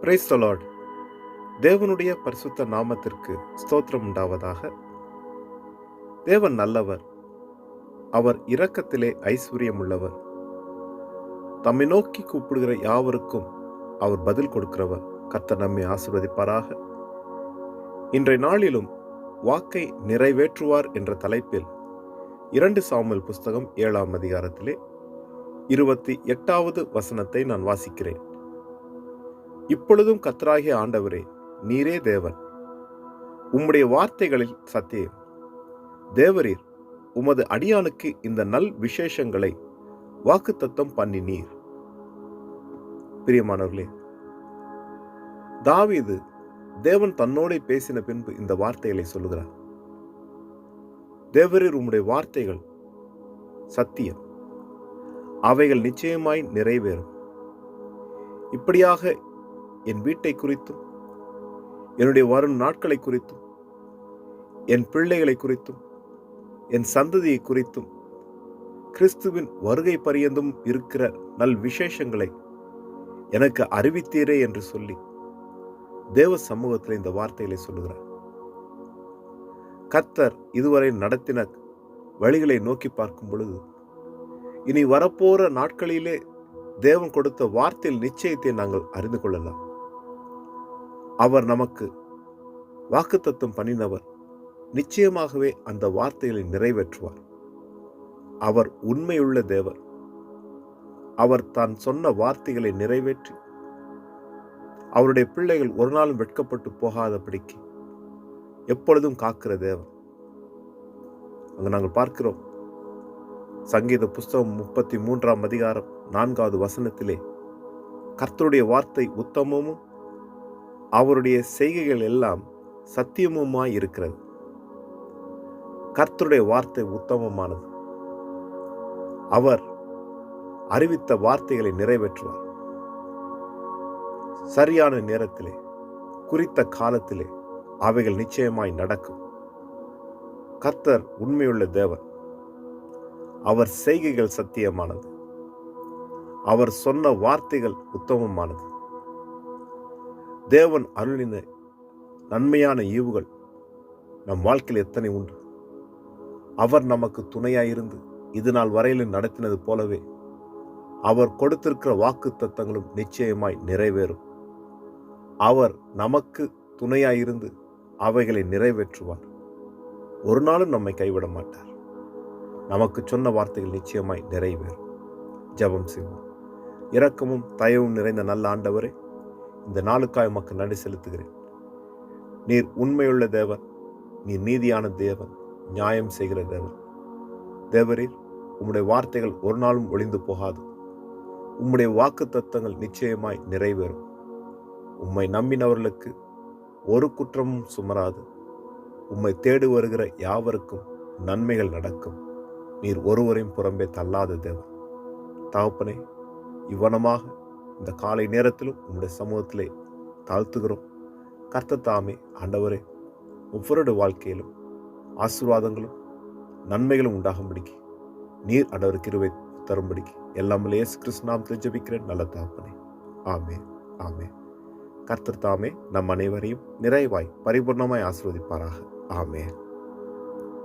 Praise the Lord. தேவனுடைய பரிசுத்த நாமத்திற்கு ஸ்தோத்திரம் உண்டாவதாக. தேவன் நல்லவர், அவர் இரக்கத்திலே ஐஸ்வர்யம் உள்ளவர். தம்மை நோக்கி கூப்பிடுகிற யாவருக்கும் அவர் பதில் கொடுக்கிறவர். கர்த்தர் நம்மை ஆசீர்வதிப்பாராக. இன்றைய நாளிலும் வாக்கை நிறைவேற்றுவார் என்ற தலைப்பில் 2 சாமுவேல் புஸ்தகம் 7ஆம் அதிகாரத்திலே 28வது வசனத்தை நான் வாசிக்கிறேன். இப்பொழுதும் கர்த்தராகிய ஆண்டவரே, நீரே தேவன், உம்முடைய வார்த்தைகளில் சத்தியம். தேவரீர் உமது அடியானுக்கு இந்த நல் விசேஷங்களை வாக்குத்தத்தம் பண்ணினீர். பிரியமானவர்களே, தாவீது தேவன் தன்னோடு பேசின பின்பு இந்த வார்த்தைகளை சொல்லுகிறார். தேவரீர் உம்முடைய வார்த்தைகள் சத்தியம், அவைகள் நிச்சயமாய் நிறைவேறும். இப்படியாக என் வீட்டை குறித்தும், என்னுடைய வரும் நாட்களை குறித்தும், என் பிள்ளைகளை குறித்தும், என் சந்ததியை குறித்தும், கிறிஸ்துவின் வருகை பரியந்தும் இருக்கிற நல் விசேஷங்களை எனக்கு அறிவித்தீரே என்று சொல்லி தேவ சமூகத்தில் இந்த வார்த்தைகளை சொல்லுகிறார். கர்த்தர் இதுவரை நடத்தின வழிகளை நோக்கி பார்க்கும் பொழுது, இனி வரப்போற நாட்களிலே தேவன் கொடுத்த வார்த்தையில் நிச்சயத்தை நாங்கள் அறிந்து கொள்ளலாம். அவர் நமக்கு வாக்குத்தத்தம் பண்ணினவர். நிச்சயமாகவே அந்த வார்த்தைகளை நிறைவேற்றுவார். அவர் உண்மையுள்ள தேவர். அவர் தான் சொன்ன வார்த்தைகளை நிறைவேற்றி அவருடைய பிள்ளைகள் ஒரு நாளும் வெட்கப்பட்டு போகாதபடிக்கு எப்பொழுதும் காக்கிற தேவன். அங்கு நாங்கள் பார்க்கிறோம், சங்கீத புஸ்தகம் 33ஆம் அதிகாரம் 4வது வசனத்திலே, கர்த்தருடைய வார்த்தை உத்தமமும் அவருடைய செய்கைகள் எல்லாம் சத்தியமுமாய் இருக்கிறது. கர்த்தருடைய வார்த்தை உத்தமமானது. அவர் அறிவித்த வார்த்தைகளை நிறைவேற்றுவார். சரியான நேரத்திலே, குறித்த காலத்திலே அவைகள் நிச்சயமாய் நடக்கும். கர்த்தர் உண்மையுள்ள தேவன். அவர் செய்கைகள் சத்தியமானது. அவர் சொன்ன வார்த்தைகள் உத்தமமானது. தேவன் அருளின நன்மையான ஈவுகள் நம் வாழ்க்கையில் எத்தனை உண்டு. அவர் நமக்கு துணையாயிருந்து இது நாள் வரையிலும் நடத்தினது போலவே அவர் கொடுத்திருக்கிற வாக்கு தத்தங்களும் நிச்சயமாய் நிறைவேறும். அவர் நமக்கு துணையாயிருந்து அவைகளை நிறைவேற்றுவார். ஒரு நாளும் நம்மை கைவிட மாட்டார். நமக்கு சொன்ன வார்த்தைகள் நிச்சயமாய் நிறைவேறும். ஜெபம் செய்வோம். இரக்கமும் தயவும் நிறைந்த நல்ல ஆண்டவரே, இந்த நாளுக்காய் உமக்கு நன்றி செலுத்துகிறேன். நீர் உண்மையுள்ள தேவன், நீர் நீதியான தேவன், நியாயம் செய்கிற தேவன். தேவரீர், உம்முடைய வார்த்தைகள் ஒரு நாளும் ஒளிந்து போகாது. உம்முடைய வாக்கு தத்தங்கள் நிச்சயமாய் நிறைவேறும். உம்மை நம்பினவர்களுக்கு ஒரு குற்றமும் சுமராது. உம்மை தேடி வருகிற யாவருக்கும் நன்மைகள் நடக்கும். நீர் ஒருவரையும் புறம்பே தள்ளாத தேவன். தகப்பனே, இவ்வனமாக இந்த காலை நேரத்திலும் உம்முடைய சமூகத்திலே தாழ்த்துகிறோம். கர்த்தர் தாமே ஆண்டவரே, ஒவ்வொருடைய வாழ்க்கையிலும் ஆசீர்வாதங்களும் நன்மைகளும் உண்டாகும்படிக்கு நீர் ஆண்டவர் கிருபை தரும்படிக்கு எல்லாம் இயேசு கிறிஸ்து நாமத்தில் ஜெபிக்கிறேன் நல்ல தகப்பனே. ஆமென், ஆமென். கர்த்தர் தாமே நம் அனைவரையும் நிறைவாய் பரிபூர்ணமாய் ஆசீர்வதிப்பாராக. ஆமென்.